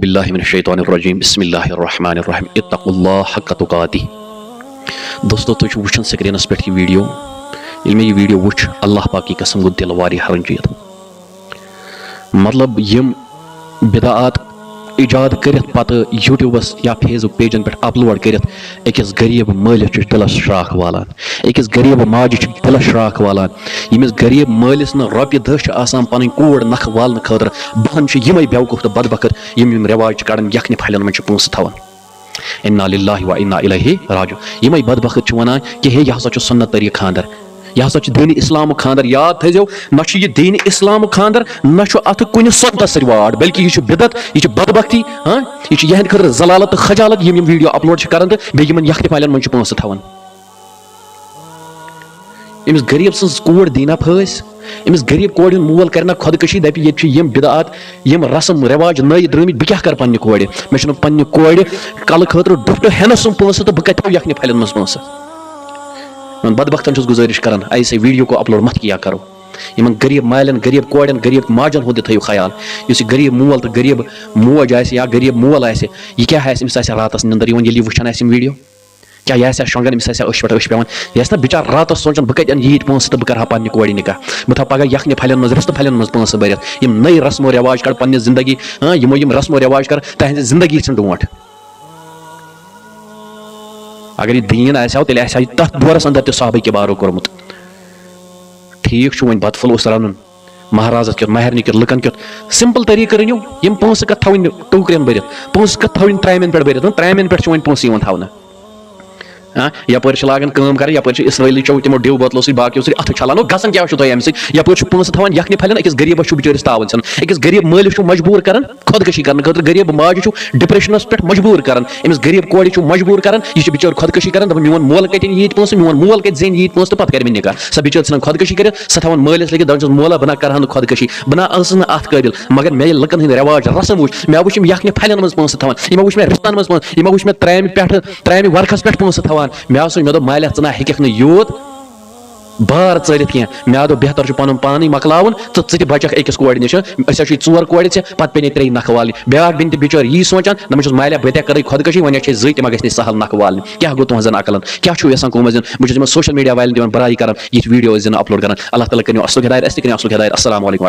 باللہ من الشیطان الرجیم بسم اللہ الرحمن الرحیم اتقوا اللہ حق تقاتہ. دوستو تُہۍ وٕچھان سکرینس پٮ۪ٹھ یہِ ویڈیو ییٚلہِ مےٚ یہِ ویڈیو وٕچھ اللہ پاک کی قسم گوٚو دِل واریاہ رنجیت. مطلب یِم بدعات ایجاد کٔرِتھ پتہٕ یوٗٹیوٗبس یا فیس بُک پیجن پٮ۪ٹھ اپلوڈ کٔرِتھ أکِس غریب مٲلِس چھُ دِلس شراکھ والان, أکِس غریب ماجہِ چھُ دِلس شراکھ والان. ییٚمِس غریب مٲلِس نہٕ رۄپیہِ دہ چھِ آسان پنٕنۍ کوٗر نکھٕ والنہٕ خٲطرٕ بہن چھِ یِمے بیوقوٗف تہٕ بدبخت یِم رٮ۪واج چھِ کڑان یکھنہِ پھلٮ۪ن منٛز چھِ پونٛسہٕ تھاوان. انا للہ و انا الیہ راجعون. یِمے بدبخت چھِ ونان کہِ ہے یہِ ہسا چھُ سنت طریٖقہٕ خانٛدر, یہِ ہسا چھُ دیٖنہِ اِسلامُک خانٛدر. یاد تھٲیزیو نہ چھُ یہِ دیٖنہِ اِسلامُک خانٛدر نہ چھُ اتھ کُنہِ سنتس رِواڈ بلکہِ یہِ چھُ بدعت, یہِ چھِ بدبختی, یہِ چھِ یِہنٛدِ خٲطرٕ ضلالت تہٕ خجالت یِم ویڈیو اپلوڈ چھِ کران تہٕ بیٚیہِ یِمن یکھنہِ پھلٮ۪ن منٛز چھِ پونٛسہٕ تھاوان. أمِس غریب سٕنٛز کوٗر دِیہِ نا پھٲسۍ, أمِس غریب کورِ ہُنٛد مول کرِ نا خودکشی, دپہِ ییٚتہِ چھِ یِم بدعات یِم رسم رٮ۪واج نٔے درٛٲمٕتۍ بہٕ کیٛاہ کرٕ پننہِ کورِ, مےٚ چھُنہٕ پننہِ کورِ کلہٕ خٲطرٕ ڈُپٹہٕ ہٮ۪نس سُم پونٛسہٕ تہٕ بہٕ کتہِ تھاوٕ یکھنہِ پھلٮ۪ن منٛز پونٛسہٕ. یِمن بدبختن چھُس گُزٲرِش کران ایسے ویڈیو کو اپلوڈ مت کیا کرو. یِمن غریب مالٮ۪ن غریب کورٮ۪ن غریب ماجن ہُنٛد تہِ تھٲیِو خیال. یُس یہِ غریب مول تہٕ غریب موج آسہِ یا غریب مول آسہِ یہِ کیٛاہ آسہِ, أمِس آسہِ راتس نِندٕر یِوان ییٚلہِ یہِ وٕچھان آسہِ یِم ویڈیو, کیٛاہ یہِ آسہِ شۄنٛگان, أمِس آسہِ أچھ پٮ۪ٹھ أچھ پٮ۪وان, یہِ آسہِ نا بِچار راتس سونٛچان بہٕ کتہِ انہٕ ییٖتۍ پونٛسہٕ تہٕ بہٕ کرٕ ہا پننہِ کورِ نِکاح, بہٕ تھاوٕ پگاہ یکھنہِ پھلٮ۪ن منٛز رِستہٕ پھلٮ۪ن منٛز پونٛسہٕ بٔرِتھ. یِم نٔے رسمو رٮ۪واج کڑٕ پننہِ زندگی, یِمو یِم رسمو رٮ۪واج کر تہنٛزِ زندگی ژھٕن ڈونٛٹھ. اگر یہِ دیٖن آسہِ ہا تیٚلہِ آسہِ ہا یہِ تتھ دورس انٛدر تہِ صحابہ کِبارو کوٚرمُت. ٹھیٖک چھُ وۄنۍ بتہٕ پھوٚل اوس رنُن مہرازس کیُتھ مہرنہِ کیُتھ لُکن کیُتھ سمپل طریٖقہٕ رٔنِو. یِم پونٛسہٕ کتھ تھاوٕنۍ ٹوٗکرٮ۪ن بٔرِتھ, پونٛسہٕ کتھ تھاوٕنۍ ترامٮ۪ن پٮ۪ٹھ بٔرِتھ, ترامٮ۪ن پٮ۪ٹھ چھِ وۄنۍ پونٛسہٕ یِوان تھاونہٕ. یپٲرۍ چھِ لاگان کٲم کرٕنۍ, یپٲرۍ چھِ اسرٲیلی چو تِمو ڈِو بوتلو سۭتۍ باقیو سۭتۍ اَتھٕ چھلان, گژھان کیٛاہ چھُ تۄہہِ اَمہِ سۭتۍ. یپٲرۍ چھُ پونٛسہٕ تھاوان یکھنہِ پھلٮ۪ن, أکِس غریبس چھُ بِچٲرِس تاوان ژھٕنان, أکِس غریب مٲلِس چھُ مجبوٗر کران خودکشی کرنہٕ خٲطرٕ, غریب ماجہِ چھُ ڈپریشنس پٮ۪ٹھ مجبوٗر کران, أمِس غریب کورِ چھُ مجبوٗر کران, یہِ چھِ بِچٲر خودکشی کران, دپان میون مول کتہِ انہِ ییٖتۍ پونٛسہٕ, میون مول کتہِ زینہِ ییٖتۍ پونٛسہٕ تہٕ پتہٕ کرِ مےٚ نِکاح. سۄ بِچٲر ژھٕنان خودکشی کٔرِتھ, سۄ تھاوان مٲلِس لٔگِتھ, دپان چھُس مولا بہٕ نہ کرٕ ہا نہٕ خودکشی, بہٕ نہ ٲسٕس نہٕ اتھ قٲبِل. مگر مےٚ ییٚلہِ لُکن ہٕنٛدۍ رٮ۪واج رسم وٕچھ, مےٚ وٕچھ یِم یکھنہِ پھلٮ۪ن منٛز پونٛسہٕ تھاوان, یِمو وٕچھ مےٚ رِستن منٛز پونٛسہٕ, یِمو وٕچھ مےٚ ترامہِ ورقس پٮ۪ٹھ پونٛسہٕ تھاوان. مےٚ آو سُے, مےٚ دوٚپ مالیہ ژٕ نہ ہیٚککھ نہٕ یوٗت بار ژٲلِتھ کینٛہہ. مےٚ دوٚپ بہتر چھُ پنُن پانٕے مۄکلاوُن تہٕ ژٕ تہِ بچکھ أکِس کورِ نِش, أسۍ چھِ ژور کورِ ژےٚ پتہٕ پیٚیہِ ترٛیٚیہِ نکھٕ والنہِ. بیاکھ بیٚنہِ تہِ بِچٲر یی سونٛچان, دپان چھُس مالیہ بہٕ تہِ کرٕے خودکشی, وۄنۍ چھِ زٕے تہِ ما گژھِ نہٕ سہل نکھٕ والنہِ. کیٛاہ گوٚو تُہنٛزن عقلن, کیٛاہ چھُو یژھان قومس دیُن. بہٕ چھُس یِمن سوشل میڈیا والٮ۪ن دِوان برایی کران, یِتھۍ ویڈیو ٲسۍ زِ نہٕ اپلوڈ کران. اللہ تعالیٰ کٔرِو اَصلُک ہدایت, اَسہِ تہِ کٔرِو اَصلُک ہدایت. السلام علیکم.